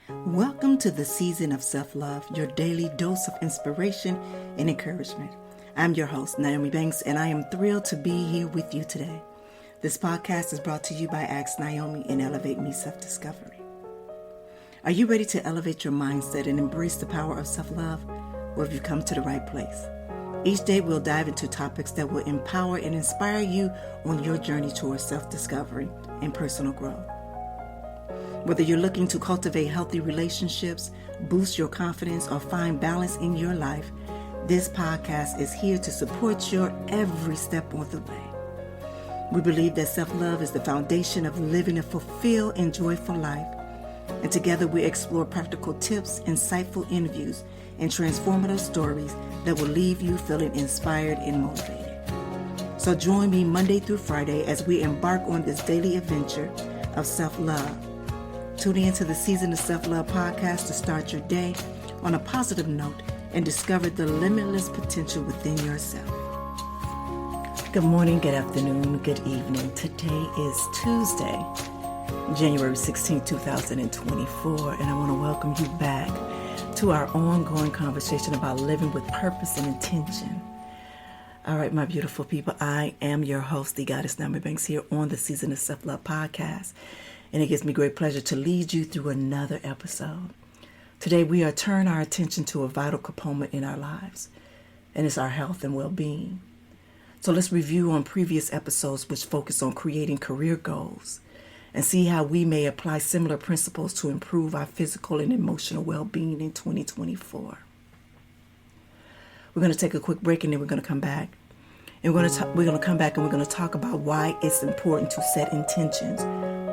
Welcome to the season of self-love, your daily dose of inspiration and encouragement. I'm your host, Nyomi, and I am thrilled to be here with you today. This podcast is brought to you by Ask Nyomi and Elevate Me Self-Discovery. Are you ready to elevate your mindset and embrace the power of self-love? Well, have you come to the right place? Each day we'll dive into topics that will empower and inspire you on your journey towards self-discovery and personal growth. Whether you're looking to cultivate healthy relationships, boost your confidence, or find balance in your life, this podcast is here to support your every step on the way. We believe that self-love is the foundation of living a fulfilled and joyful life. And together we explore practical tips, insightful interviews, and transformative stories that will leave you feeling inspired and motivated. So join me Monday through Friday as we embark on this daily adventure of self-love. Tune into the Season of Self-Love podcast to start your day on a positive note and discover the limitless potential within yourself. Good morning, good afternoon, good evening. Today is Tuesday, January 16, 2024, and I want to welcome you back to our ongoing conversation about living with purpose and intention. All right, my beautiful people, I am your host, the Goddess Nyomi, here on the Season of Self-Love podcast. And it gives me great pleasure to lead you through another episode. Today, we are turning our attention to a vital component in our lives, and it's our health and well-being. So let's review on previous episodes which focus on creating career goals and see how we may apply similar principles to improve our physical and emotional well-being in 2024. We're going to take a quick break and then we're going to come back. And we're going to come back and we're going to talk about why it's important to set intentions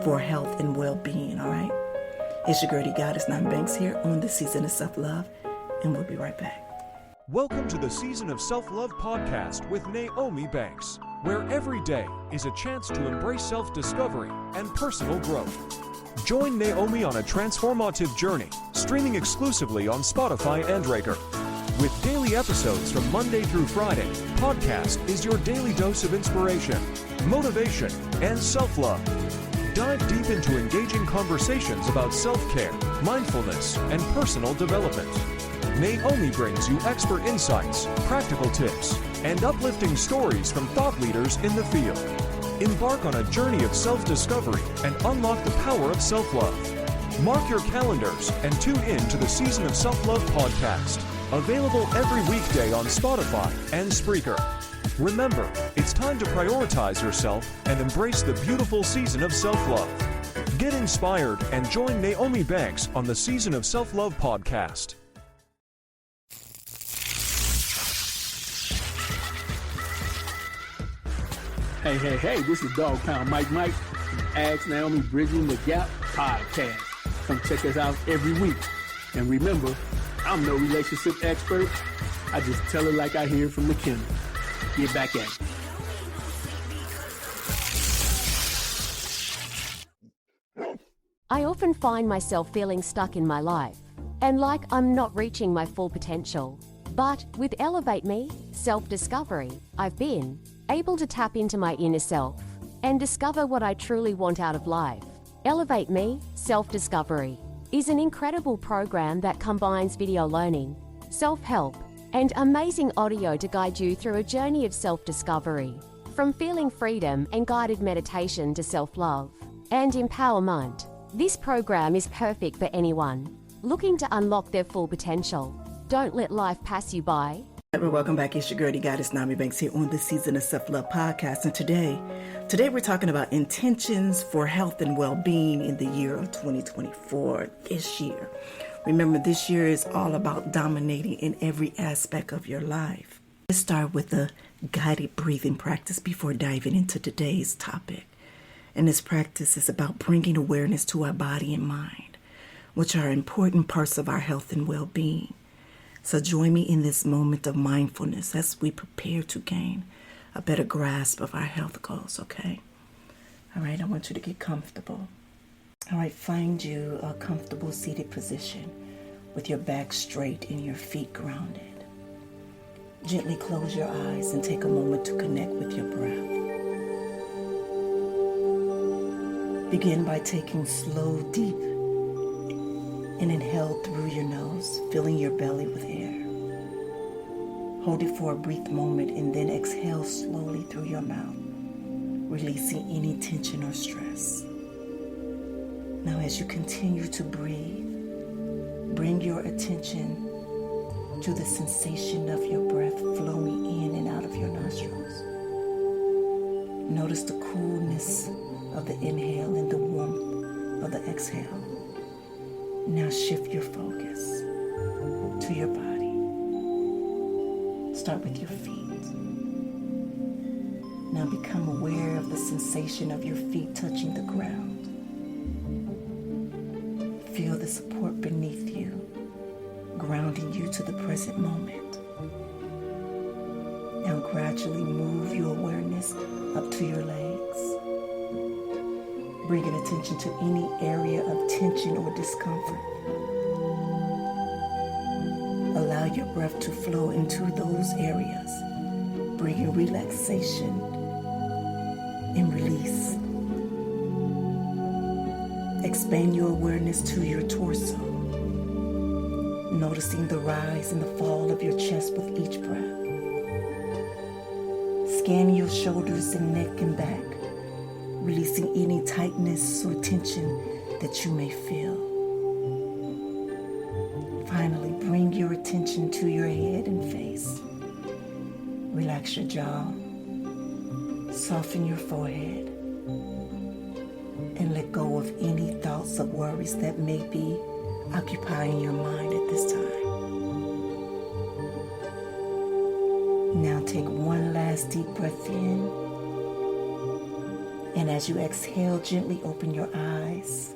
for health and well-being, all right? It's your girl, Goddess Nyomi here on the Season of Self-Love, and we'll be right back. Welcome to the Season of Self-Love podcast with Nyomi Banks, where every day is a chance to embrace self-discovery and personal growth. Join Nyomi on a transformative journey, streaming exclusively on Spotify and Breaker. With daily episodes from Monday through Friday, podcast is your daily dose of inspiration, motivation, and self-love. Dive deep into engaging conversations about self-care, mindfulness, and personal development. Nyomi brings you expert insights, practical tips, and uplifting stories from thought leaders in the field. Embark on a journey of self-discovery and unlock the power of self-love. Mark your calendars and tune in to the Season of Self-Love podcast. Available every weekday on Spotify and Spreaker. Remember, it's time to prioritize yourself and embrace the beautiful season of self-love. Get inspired and join Nyomi Banks on the Season of Self-Love podcast. Hey, this is Dog Pound Mike from Ask Nyomi Bridging the Gap podcast. Come check us out every week. And remember, I'm no relationship expert. I just tell it like I hear from the kennel. Get back at it. I often find myself feeling stuck in my life and like I'm not reaching my full potential. But with Elevate Me, self-discovery, I've been able to tap into my inner self and discover what I truly want out of life. Elevate Me, self-discovery is an incredible program that combines video learning, self-help, and amazing audio to guide you through a journey of self-discovery. From feeling freedom and guided meditation to self-love and empowerment, this program is perfect for anyone looking to unlock their full potential. Don't let life pass you by. Welcome back. It's your girl, Goddess Nyomi here on the Season of Self-Love podcast. And today we're talking about intentions for health and well-being in the year of 2024, this year. Remember, this year is all about dominating in every aspect of your life. Let's start with a guided breathing practice before diving into today's topic. And this practice is about bringing awareness to our body and mind, which are important parts of our health and well-being. So join me in this moment of mindfulness as we prepare to gain a better grasp of our health goals, okay? All right, I want you to get comfortable. All right, find you a comfortable seated position with your back straight and your feet grounded. Gently close your eyes and take a moment to connect with your breath. Begin by taking slow, deep, And inhale through your nose, filling your belly with air. Hold it for a brief moment and then exhale slowly through your mouth, releasing any tension or stress. Now, as you continue to breathe, bring your attention to the sensation of your breath flowing in and out of your nostrils. Notice the coolness of the inhale and the warmth of the exhale. Now shift your focus to your body. Start with your feet. Now become aware of the sensation of your feet touching the ground. Feel the support beneath you, grounding you to the present moment. Now gradually move your awareness up to your legs, bringing attention to any area of tension or discomfort. Allow your breath to flow into those areas, bringing relaxation and release. Expand your awareness to your torso, noticing the rise and the fall of your chest with each breath. Scan your shoulders and neck and back, releasing any tightness or tension that you may feel. Finally, bring your attention to your head and face. Relax your jaw, soften your forehead, and let go of any thoughts or worries that may be occupying your mind at this time. Now take one last deep breath in, and as you exhale, gently open your eyes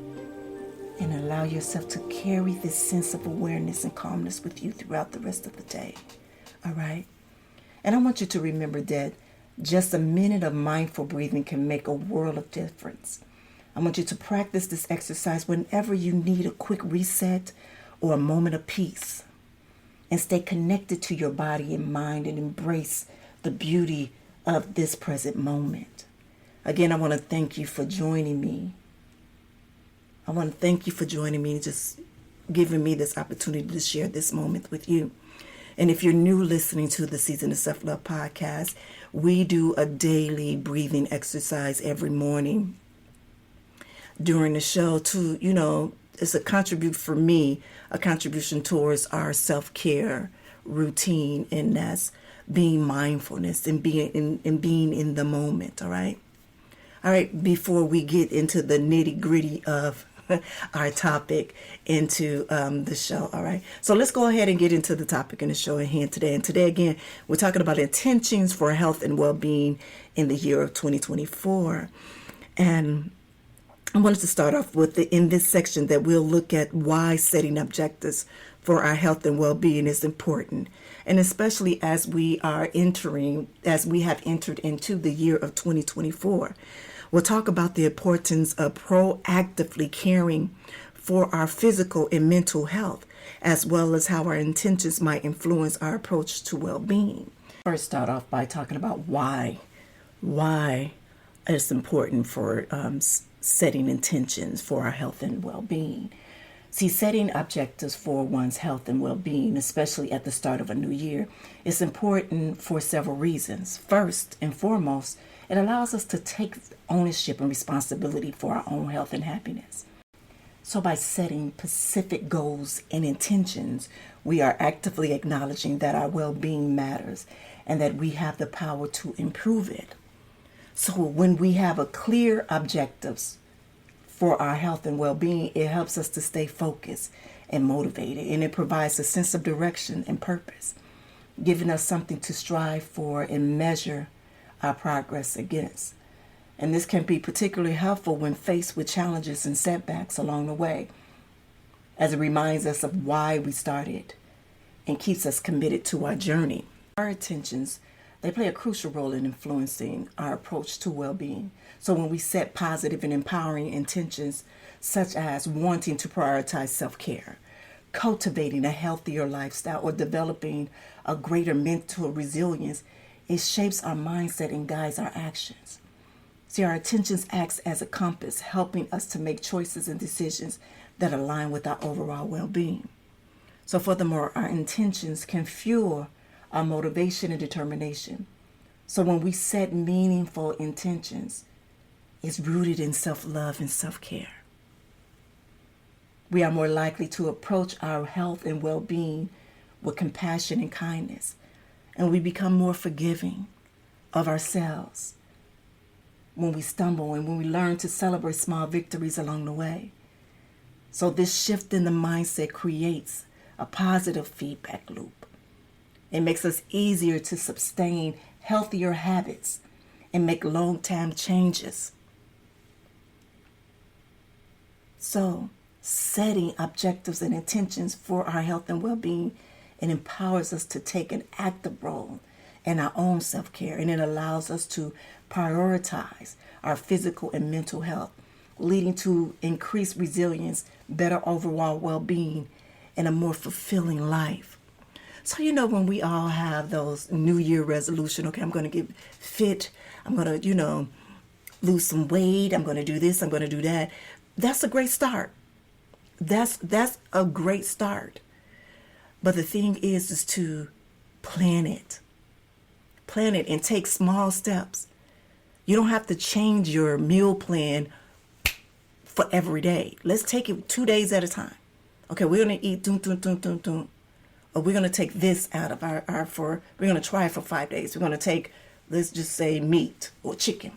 and allow yourself to carry this sense of awareness and calmness with you throughout the rest of the day. All right? And I want you to remember that just a minute of mindful breathing can make a world of difference. I want you to practice this exercise whenever you need a quick reset or a moment of peace. And stay connected to your body and mind and embrace the beauty of this present moment. Again, I want to thank you for joining me. I want to thank you for joining me and just giving me this opportunity to share this moment with you. And if you're new listening to the Season of Self-Love podcast, we do a daily breathing exercise every morning during the show to, it's a contribution towards our self-care routine, and that's being mindfulness and being in the moment. All right. Before we get into the nitty-gritty of our topic into the show. All right. So let's go ahead and get into the topic in the show at hand today. And today, again, we're talking about intentions for health and well-being in the year of 2024. And I wanted to start off with in this section that we'll look at why setting objectives for our health and well-being is important. And especially as we have entered into the year of 2024. We'll talk about the importance of proactively caring for our physical and mental health, as well as how our intentions might influence our approach to well-being. First, start off by talking about why it's important for setting intentions for our health and well-being. See, setting objectives for one's health and well-being, especially at the start of a new year, is important for several reasons. First and foremost, it allows us to take ownership and responsibility for our own health and happiness. So by setting specific goals and intentions, we are actively acknowledging that our well-being matters and that we have the power to improve it. So when we have a clear objectives for our health and well-being, it helps us to stay focused and motivated, and it provides a sense of direction and purpose, giving us something to strive for and measure our progress against. And this can be particularly helpful when faced with challenges and setbacks along the way, as it reminds us of why we started and keeps us committed to our journey. Our intentions, they play a crucial role in influencing our approach to well-being. So when we set positive and empowering intentions, such as wanting to prioritize self-care, cultivating a healthier lifestyle, or developing a greater mental resilience, it shapes our mindset and guides our actions. See, our intentions act as a compass, helping us to make choices and decisions that align with our overall well-being. So furthermore, our intentions can fuel our motivation and determination. So when we set meaningful intentions, it's rooted in self-love and self-care. We are more likely to approach our health and well-being with compassion and kindness, and we become more forgiving of ourselves when we stumble and when we learn to celebrate small victories along the way. So this shift in the mindset creates a positive feedback loop. It makes us easier to sustain healthier habits and make long-term changes. So setting objectives and intentions for our health and well-being, it empowers us to take an active role in our own self-care, and it allows us to prioritize our physical and mental health, leading to increased resilience, better overall well-being, and a more fulfilling life. So, when we all have those New Year resolution, okay, I'm going to get fit, I'm going to, lose some weight, I'm going to do this, I'm going to do that. That's a great start. That's a great start. But the thing is to plan it. Plan it and take small steps. You don't have to change your meal plan for every day. Let's take it 2 days at a time. Okay, we're going to eat, or we're going to take this out of we're going to try it for 5 days. We're going to take, let's just say, meat or chicken.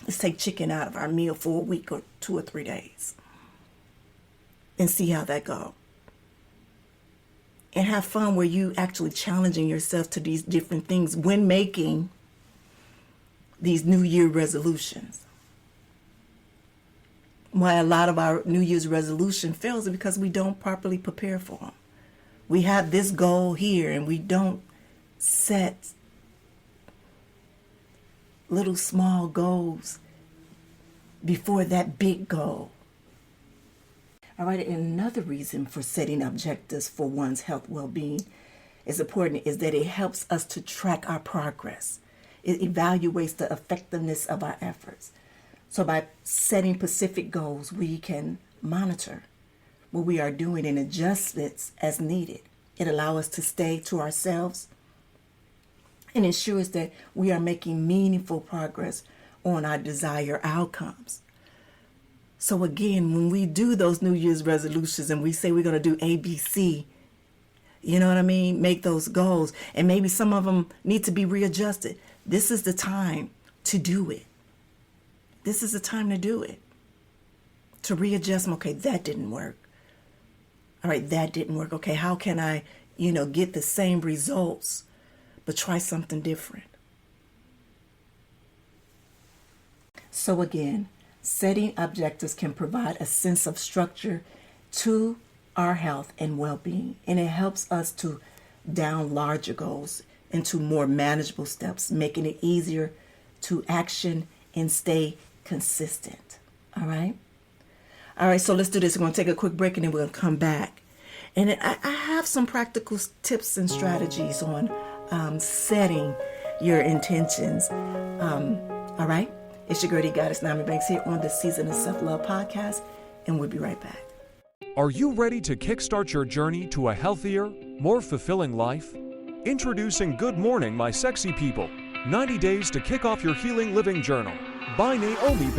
Let's take chicken out of our meal for a week or 2 or 3 days and see how that goes. And have fun where you actually challenging yourself to these different things when making these New Year resolutions. Why a lot of our New Year's resolution fails is because we don't properly prepare for them. We have this goal here and we don't set little small goals before that big goal. All right, and another reason for setting objectives for one's health well-being is important is that it helps us to track our progress. It evaluates the effectiveness of our efforts. So by setting specific goals, we can monitor what we are doing and adjustments as needed. It allows us to stay to ourselves and ensures that we are making meaningful progress on our desired outcomes. So again, when we do those New Year's resolutions and we say we're going to do ABC, you know what I mean? Make those goals. And maybe some of them need to be readjusted. This is the time to do it. This is the time to do it. To readjust them. Okay, that didn't work. All right, that didn't work. Okay, how can I, get the same results, but try something different? So again, setting objectives can provide a sense of structure to our health and well-being, and it helps us to down larger goals into more manageable steps, making it easier to action and stay consistent. All right, so let's do this. We're going to take a quick break and then we're going to come back. And I have some practical tips and strategies on setting your intentions. All right. It's your girl, Goddess Nyomi here on the Season of Self-Love podcast, and we'll be right back. Are you ready to kickstart your journey to a healthier, more fulfilling life? Introducing Good Morning, My Sexy People, 90 Days to Kick Off Your Healing Living Journal by Nyomi.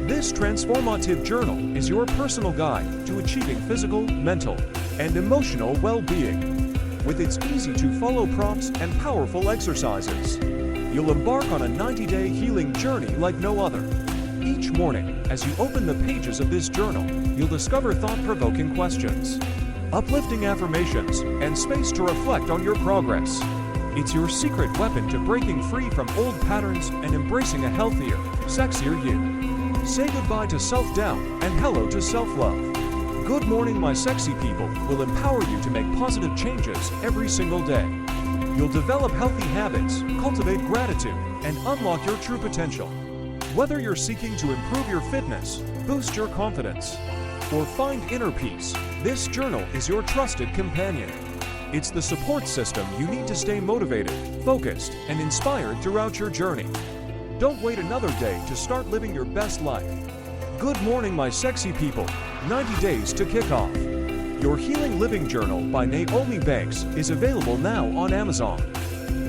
This transformative journal is your personal guide to achieving physical, mental, and emotional well-being. With its easy-to-follow prompts and powerful exercises, you'll embark on a 90-day healing journey like no other. Each morning, as you open the pages of this journal, you'll discover thought-provoking questions, uplifting affirmations, and space to reflect on your progress. It's your secret weapon to breaking free from old patterns and embracing a healthier, sexier you. Say goodbye to self-doubt and hello to self-love. Good Morning, My Sexy People will empower you to make positive changes every single day. You'll develop healthy habits, cultivate gratitude, and unlock your true potential. Whether you're seeking to improve your fitness, boost your confidence, or find inner peace, this journal is your trusted companion. It's the support system you need to stay motivated, focused, and inspired throughout your journey. Don't wait another day to start living your best life. Good Morning, My Sexy People, 90 Days to Kick Off. Your Healing Living Journal by Nyomi Banks is available now on Amazon.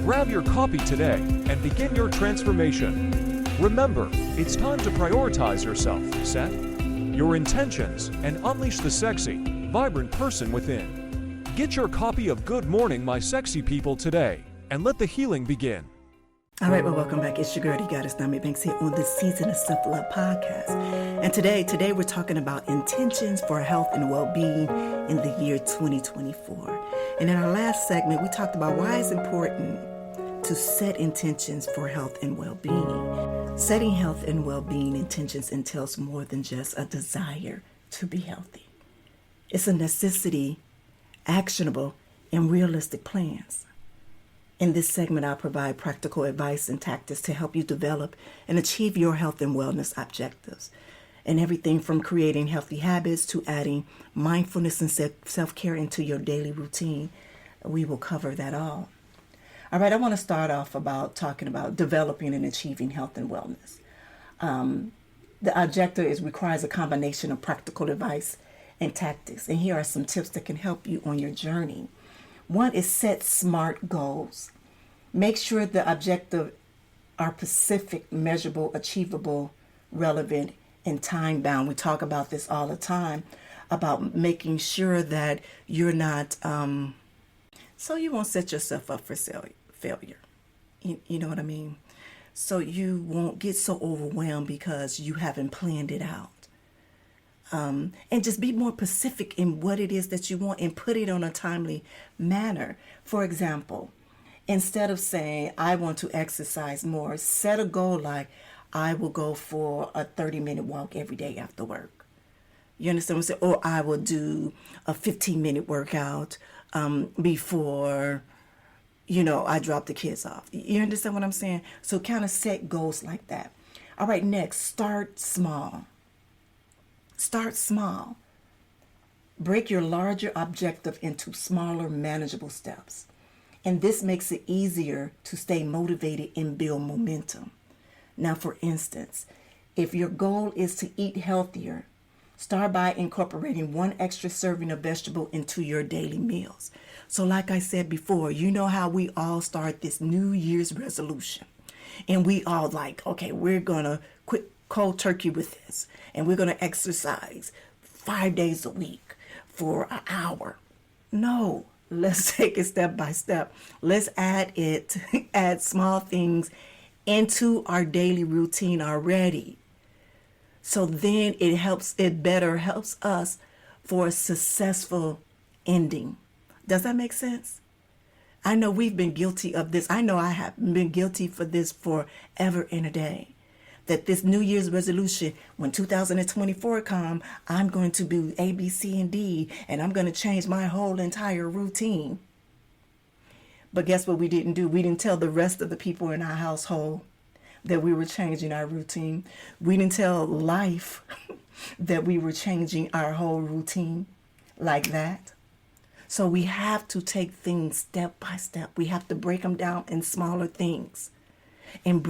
Grab your copy today and begin your transformation. Remember, it's time to prioritize yourself, set your intentions, and unleash the sexy, vibrant person within. Get your copy of Good Morning, My Sexy People today, and let the healing begin. All right, well, welcome back. It's your girl, the goddess, Nyomi Banks, here on the Season of Self-Love podcast. And today we're talking about intentions for health and well-being in the year 2024. And in our last segment, we talked about why it's important to set intentions for health and well-being. Setting health and well-being intentions entails more than just a desire to be healthy. It's a necessity, actionable, and realistic plans. In this segment, I'll provide practical advice and tactics to help you develop and achieve your health and wellness objectives. And everything from creating healthy habits to adding mindfulness and self-care into your daily routine. We will cover that all. All right, I want to start off about talking about developing and achieving health and wellness. The objective requires a combination of practical advice and tactics. And here are some tips that can help you on your journey. One is set SMART goals. Make sure the objectives are specific, measurable, achievable, relevant, and time bound. We talk about this all the time, about making sure that you're not, so you won't set yourself up for failure. You know what I mean? So you won't get so overwhelmed because you haven't planned it out. And just be more specific in what it is that you want and put it on a timely manner. For example, instead of saying, I want to exercise more, set a goal like, I will go for a 30-minute walk every day after work. You understand what I'm saying? Or I will do a 15-minute workout before, I drop the kids off. You understand what I'm saying? So kind of set goals like that. All right, next, start small. Start small. Break your larger objective into smaller, manageable steps. And this makes it easier to stay motivated and build momentum. Now, for instance, if your goal is to eat healthier, start by incorporating one extra serving of vegetable into your daily meals. So like I said before, you know how we all start this New Year's resolution. And we all like, okay, we're going to quit cold turkey with this. And we're going to exercise 5 days a week for an hour. No, let's take it step by step. Let's add small things into our daily routine already. So then it better helps us for a successful ending. Does that make sense? I know we've been guilty of this. I know I have been guilty for this forever and a day. That this New Year's resolution, when 2024 comes, I'm going to do A, B, C, and D, and I'm going to change my whole entire routine. But guess what we didn't do? We didn't tell the rest of the people in our household that we were changing our routine. We didn't tell life that we were changing our whole routine like that. So we have to take things step by step. We have to break them down in smaller things and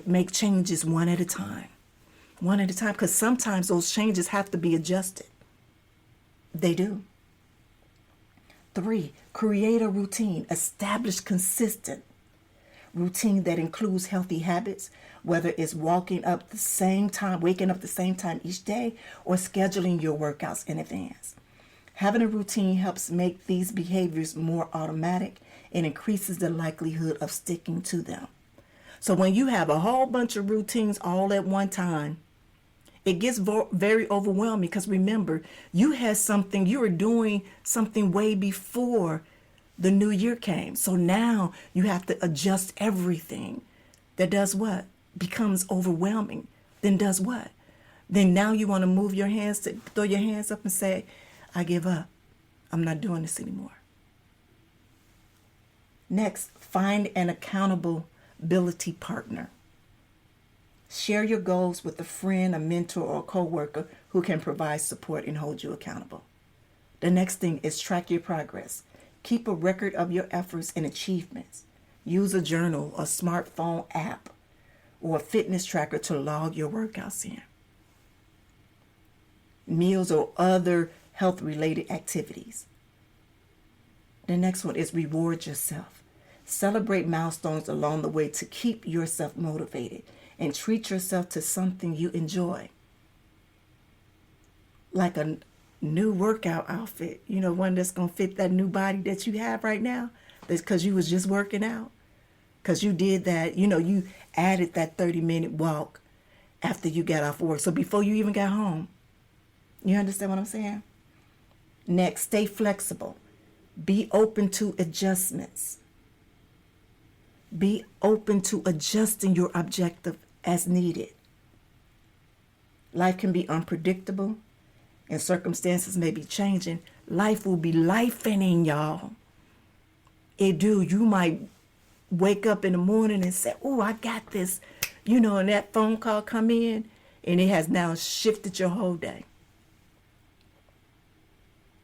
make changes one at a time, because sometimes those changes have to be adjusted. They do. 3, create a routine. Establish consistent routine that includes healthy habits, whether it's waking up the same time each day, or scheduling your workouts in advance. Having a routine helps make these behaviors more automatic and increases the likelihood of sticking to them. So when you have a whole bunch of routines all at one time, it gets very overwhelming, because remember, you were doing something way before the new year came. So now you have to adjust everything. That does what? Becomes overwhelming. Then does what? Then now you want to throw your hands up and say, I give up. I'm not doing this anymore. Next, find an accountability partner. Share your goals with a friend, a mentor, or a coworker who can provide support and hold you accountable. The next thing is track your progress. Keep a record of your efforts and achievements. Use a journal, a smartphone app, or a fitness tracker to log your workouts in. meals, or other health-related activities. The next one is reward yourself. Celebrate milestones along the way to keep yourself motivated, and treat yourself to something you enjoy. Like a new workout outfit, one that's going to fit that new body that you have right now. That's because you was just working out. Because you did that, you added that 30-minute walk after you got off work. So before you even got home. You understand what I'm saying? Next, stay flexible. Be open to adjustments. Be open to adjusting your objective as needed. Life can be unpredictable and circumstances may be changing. Life will be lifing, y'all. It do. You might wake up in the morning and say, oh, I got this, and that phone call come in and it has now shifted your whole day.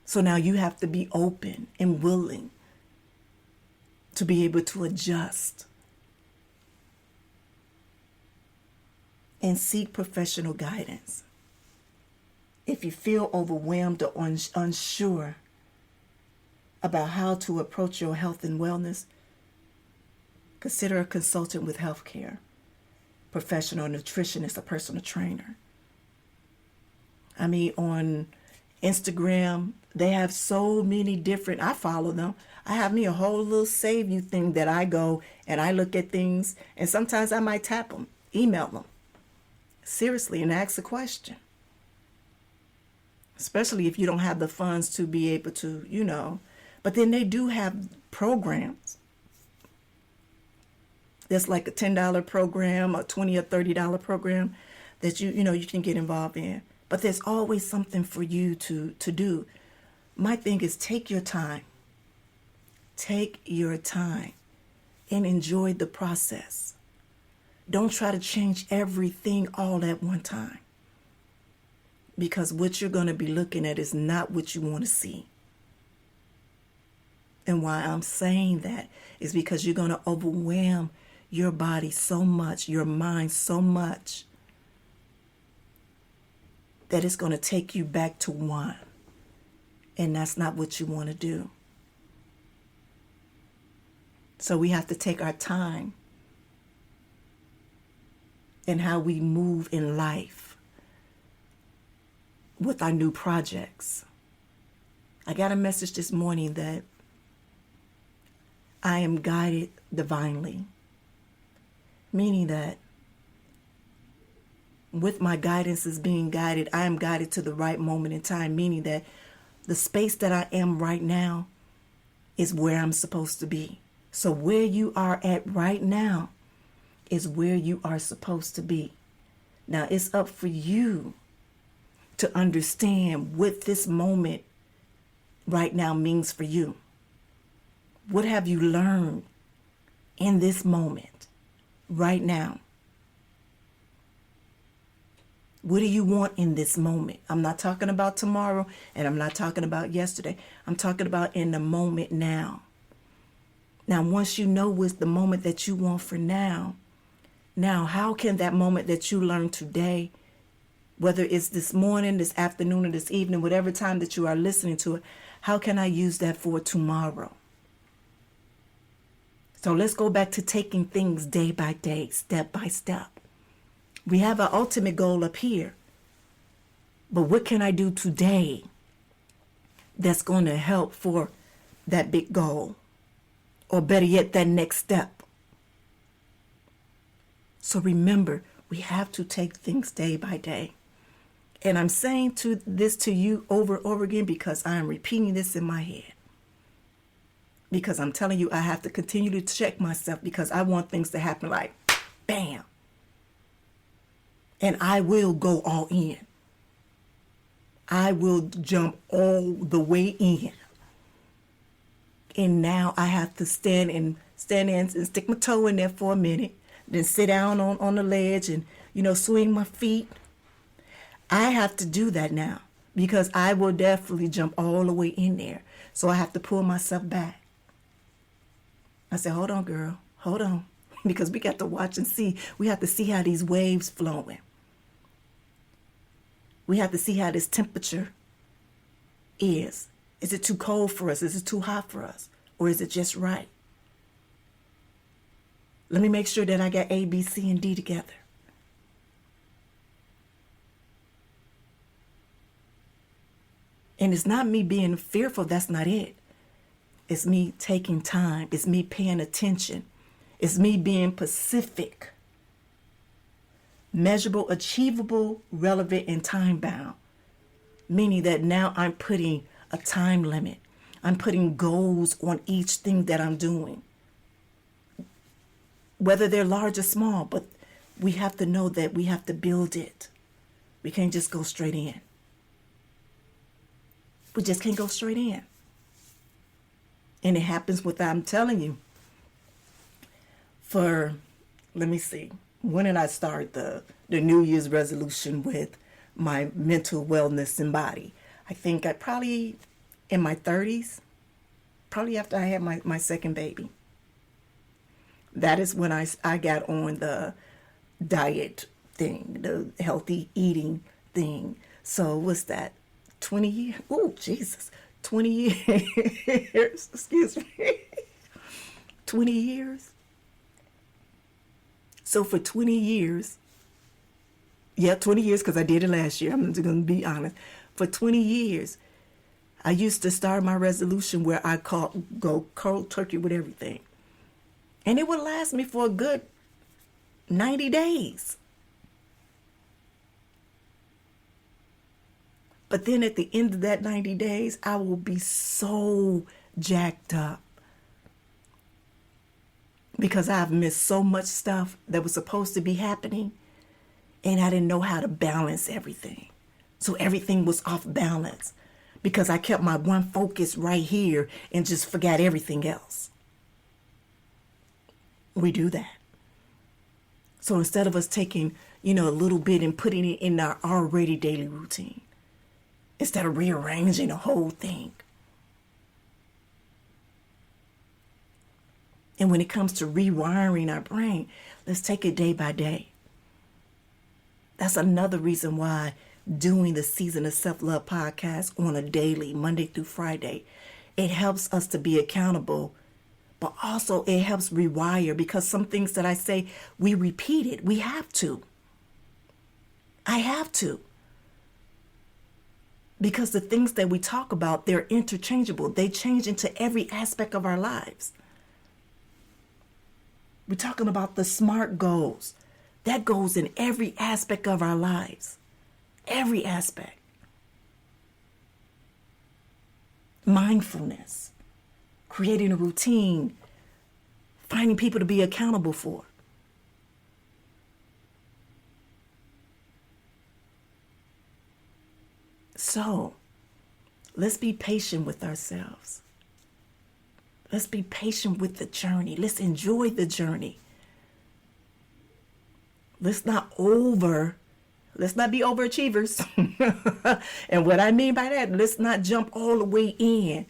So now you have to be open and willing to be able to adjust and seek professional guidance. If you feel overwhelmed or unsure about how to approach your health and wellness, consider a consultant with healthcare, professional nutritionist, a personal trainer. On Instagram, they have so many different, I follow them. I have me a whole little save you thing that I go and I look at things, and sometimes I might tap them, email them, seriously, and ask a question. Especially if you don't have the funds to be able to, but then they do have programs. That's like a $10 program, a $20 or $30 program that you can get involved in. But there's always something for you to do. My thing is take your time. Take your time and enjoy the process. Don't try to change everything all at one time. Because what you're going to be looking at is not what you want to see. And why I'm saying that is because you're going to overwhelm your body so much, your mind so much, that it's going to take you back to one. And that's not what you want to do. So we have to take our time in how we move in life with our new projects. I got a message this morning that I am guided divinely, meaning that with my guidance as being guided, I am guided to the right moment in time, meaning that the space that I am right now is where I'm supposed to be. So where you are at right now is where you are supposed to be. Now it's up for you to understand what this moment right now means for you. What have you learned in this moment right now? What do you want in this moment? I'm not talking about tomorrow, and I'm not talking about yesterday. I'm talking about in the moment now. Now, once you know what's the moment that you want for now, how can that moment that you learned today, whether it's this morning, this afternoon, or this evening, whatever time that you are listening to it, how can I use that for tomorrow? So let's go back to taking things day by day, step by step. We have our ultimate goal up here. But what can I do today that's going to help for that big goal? Or better yet, that next step. So remember, we have to take things day by day. And I'm saying this to you over and over again because I am repeating this in my head. Because I'm telling you, I have to continue to check myself because I want things to happen like, bam. And I will go all in. I will jump all the way in. And now I have to stand in and stick my toe in there for a minute. Then sit down on the ledge and, swing my feet. I have to do that now because I will definitely jump all the way in there. So I have to pull myself back. I said, hold on, girl, hold on. Because we got to watch and see. We have to see how these waves flowing. We have to see how this temperature is. Is it too cold for us? Is it too hot for us? Or is it just right? Let me make sure that I got A, B, C, and D together. And it's not me being fearful. That's not it. It's me taking time. It's me paying attention. It's me being specific, measurable, achievable, relevant, and time bound. Meaning that now I'm putting a time limit. I'm putting goals on each thing that I'm doing. Whether they're large or small, but we have to know that we have to build it. We can't just go straight in. We just can't go straight in. And it happens with, I'm telling you, let me see, when did I start the New Year's resolution with my mental wellness and body? I think I probably in my 30s, probably after I had my second baby. That is when I got on the diet thing, the healthy eating thing. So what's that? 20 years? Oh, Jesus. 20 years. Excuse me. 20 years. So for 20 years, 20 years, because I did it last year. I'm just going to be honest. For 20 years, I used to start my resolution where I go cold turkey with everything. And it would last me for a good 90 days. But then at the end of that 90 days, I will be so jacked up because I've missed so much stuff that was supposed to be happening, and I didn't know how to balance everything. So everything was off balance because I kept my one focus right here and just forgot everything else. We do that. So instead of us taking, a little bit and putting it in our already daily routine, instead of rearranging the whole thing. And when it comes to rewiring our brain, let's take it day by day. That's another reason why doing the Season of Self-Love podcast on a daily, Monday through Friday, it helps us to be accountable, but also it helps rewire, because some things that I say, we repeat it. We have to. I have to. Because the things that we talk about, they're interchangeable. They change into every aspect of our lives. We're talking about the SMART goals. That goes in every aspect of our lives. Every aspect. Mindfulness. Creating a routine. Finding people to be accountable for. So, let's be patient with ourselves. Let's be patient with the journey. Let's enjoy the journey. Let's not be overachievers. And what I mean by that, let's not jump all the way in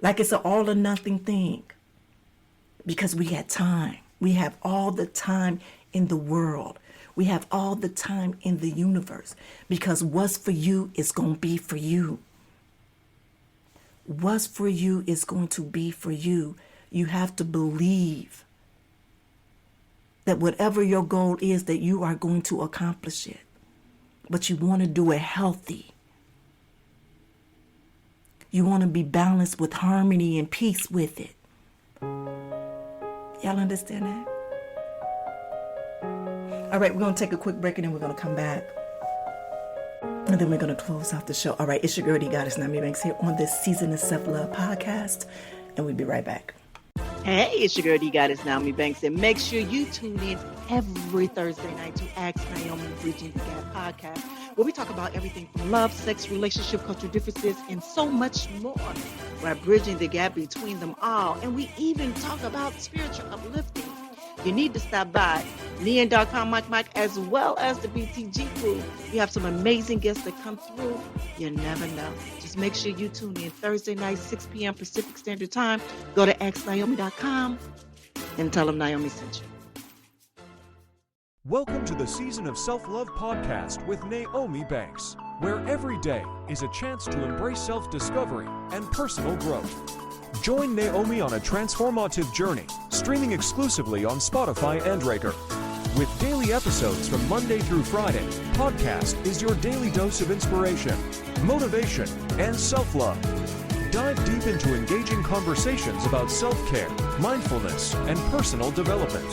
like it's an all or nothing thing. Because we had time. We have all the time in the world. We have all the time in the universe, because what's for you is going to be for you. What's for you is going to be for you. You have to believe that whatever your goal is, that you are going to accomplish it. But you want to do it healthy. You want to be balanced with harmony and peace with it. Y'all understand that? All right, we're going to take a quick break, and then we're going to come back. And then we're going to close out the show. All right, it's your girl, the goddess, NmW&x, here on this Season of Self-Love podcast. And we'll be right back. Hey, it's your girl, the goddess, NmW&x, and make sure you tune in every Thursday night to Ask Nyomi Bridging the Gap podcast, where we talk about everything from love, sex, relationship, cultural differences, and so much more. We're bridging the gap between them all. And we even talk about spiritual uplifting. You need to stop by Neon.com, Mike, as well as the BTG crew. We have some amazing guests that come through. You never know. Just make sure you tune in Thursday night, 6 p.m. Pacific Standard Time. Go to AskNyomi.com and tell them Nyomi sent you. Welcome to the Season of Self-Love podcast with Nyomi Banks, where every day is a chance to embrace self-discovery and personal growth. Join Nyomi on a transformative journey, streaming exclusively on Spotify and Breaker. With daily episodes from Monday through Friday, podcast is your daily dose of inspiration, motivation, and self-love. Dive deep into engaging conversations about self-care, mindfulness, and personal development.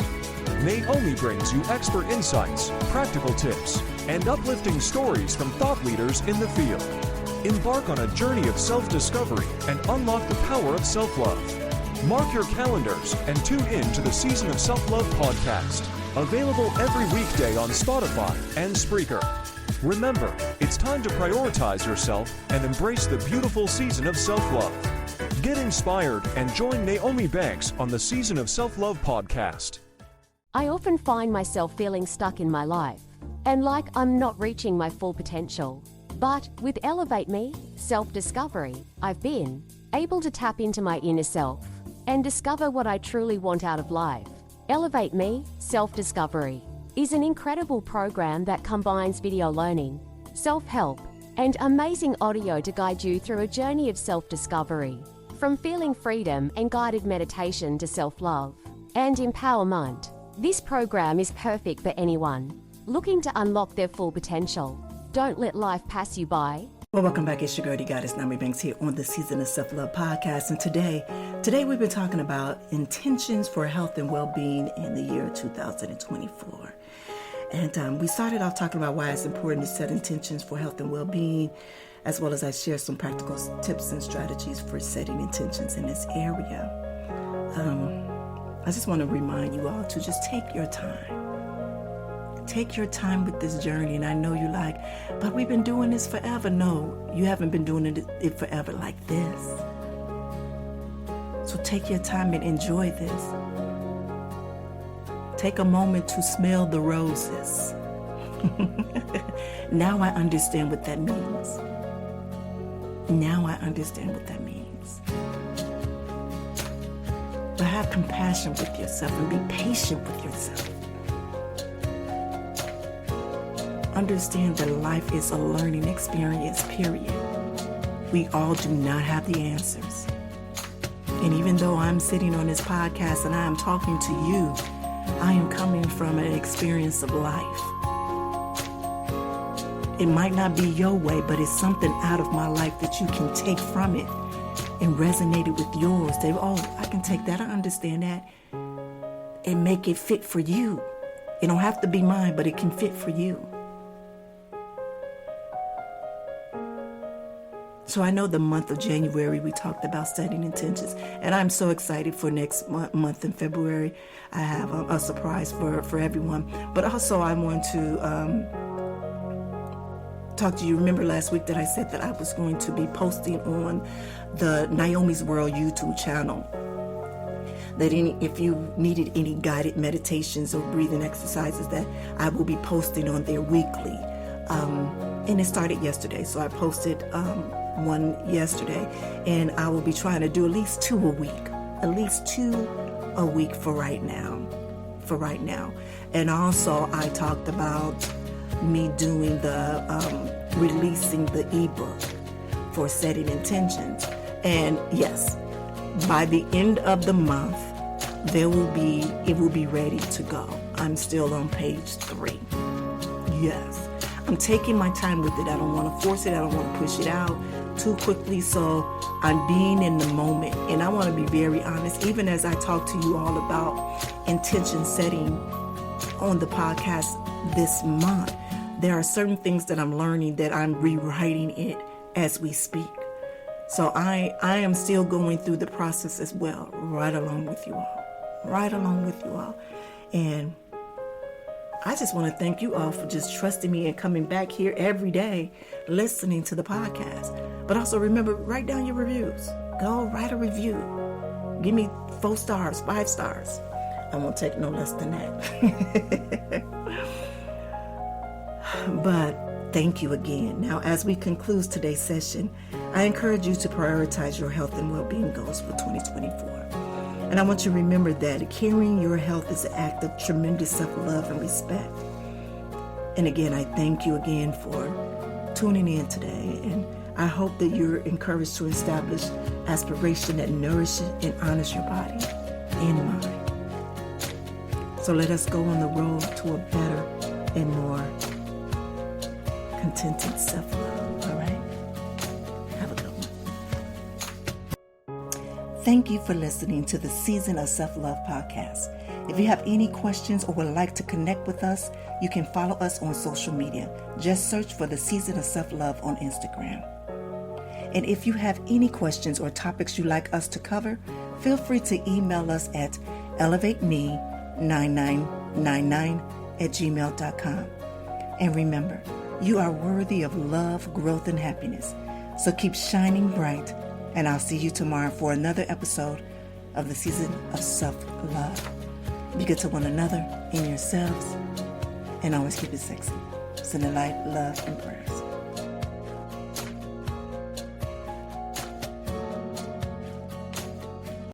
Nyomi brings you expert insights, practical tips, and uplifting stories from thought leaders in the field. Embark on a journey of self-discovery and unlock the power of self-love. Mark your calendars and tune in to the Season of Self-Love podcast, available every weekday on Spotify and Spreaker. Remember, it's time to prioritize yourself and embrace the beautiful season of self-love. Get inspired and join Nyomi Banks on the Season of Self-Love podcast. I often find myself feeling stuck in my life and like I'm not reaching my full potential. But with Elevate Me, self-discovery, I've been able to tap into my inner self and discover what I truly want out of life. Elevate Me, self-discovery is an incredible program that combines video learning, self-help, and amazing audio to guide you through a journey of self-discovery. From feeling freedom and guided meditation to self-love and empowerment, this program is perfect for anyone looking to unlock their full potential. Don't let life pass you by. Well, welcome back. It's your girl, Goddess Nyomi Banks here on the Season of Self-Love podcast. And today we've been talking about intentions for health and well-being in the year 2024. And we started off talking about why it's important to set intentions for health and well-being, as well as I share some practical tips and strategies for setting intentions in this area. I just want to remind you all to just take your time. Take your time with this journey. And I know you're like, but we've been doing this forever. No, you haven't been doing it forever like this. So take your time and enjoy this. Take a moment to smell the roses. Now I understand what that means. Now I understand what that means. But have compassion with yourself and be patient with yourself. Understand that life is a learning experience, period. We all do not have the answers. And even though I'm sitting on this podcast and I am talking to you, I am coming from an experience of life. It might not be your way, but it's something out of my life that you can take from it and resonate it with yours. Say, oh, I can take that, I understand that, and make it fit for you. It don't have to be mine, but it can fit for you. So I know the month of January, we talked about setting intentions, and I'm so excited for next month in February. I have a surprise for everyone, but also I want to talk to you. Remember last week that I said that I was going to be posting on the Nyomi's World YouTube channel, that if you needed any guided meditations or breathing exercises, that I will be posting on there weekly. And it started yesterday, so I posted one yesterday, and I will be trying to do at least two a week for right now. And also I talked about me doing the releasing the ebook for setting intentions. And yes, by the end of the month, it will be ready to go. I'm still on page 3. Yes, I'm taking my time with it. I don't want to force it. I don't want to push it out too quickly. So I'm being in the moment. And I want to be very honest, even as I talk to you all about intention setting on the podcast this month, there are certain things that I'm learning that I'm rewriting it as we speak. So I am still going through the process as well, right along with you all. And I just want to thank you all for just trusting me and coming back here every day, listening to the podcast. But also remember, write down your reviews. Go write a review. Give me 4 stars, 5 stars. I won't take no less than that. But thank you again. Now, as we conclude today's session, I encourage you to prioritize your health and well-being goals for 2024. And I want you to remember that caring your health is an act of tremendous self-love and respect. And again, I thank you again for tuning in today. And I hope that you're encouraged to establish aspiration that nourishes and honors your body and mind. So let us go on the road to a better and more contented self-love. All right? Have a good one. Thank you for listening to the Season of Self-Love podcast. If you have any questions or would like to connect with us, you can follow us on social media. Just search for the Season of Self-Love on Instagram. And if you have any questions or topics you'd like us to cover, feel free to email us at elevateme9999@gmail.com. And remember, you are worthy of love, growth, and happiness. So keep shining bright, and I'll see you tomorrow for another episode of the Season of Self-Love. Be good to one another and yourselves, and always keep it sexy. Send a light, love, and prayers.